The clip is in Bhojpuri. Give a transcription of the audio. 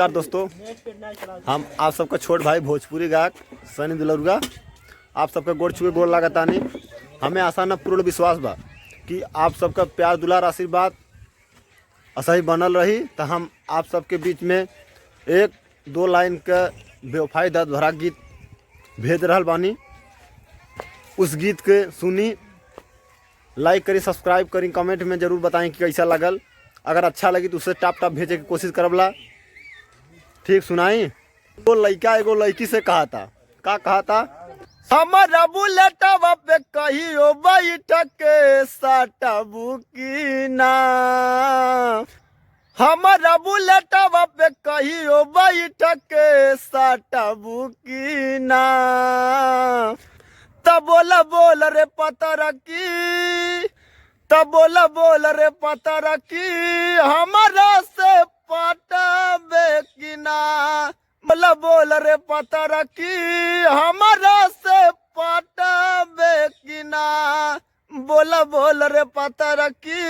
नमस्कार दोस्तों, हम आप सबका छोट भाई भोजपुरी गायक सनी दुलरुगा आप सबका गोड़ छुए गोड़ लागतानी। हमें आशा न पूर्ण विश्वास बा कि आप सबका प्यार दुलार आशीर्वाद ऐसा ही बनल रही। तो हम आप सबके बीच में एक दो लाइन का बेवफाई दर्द भरा गीत भेज रहल बानी। उस गीत के सुनी, लाइक करी, सब्सक्राइब करी, कमेंट में ज़रूर बताएं कि कैसा लगल। अगर अच्छा लगी तो उससे टाप भेजे की कोशिश करबला। ठीक सुनाई। वो लड़का एगो लड़की से कहा था, का कहा था, हमारा बुलेटवा पे कहियो बैठ के सटबू की ना, हमारा बुलेटवा पे कहियो बैठ के सटबू की ना। तब बोल रे पतर की, तब बोल रे पतर की, हमारा से पटबे की ना। बोल रे पतर की, हमारा से पटबे की ना। बोल रे पतर की।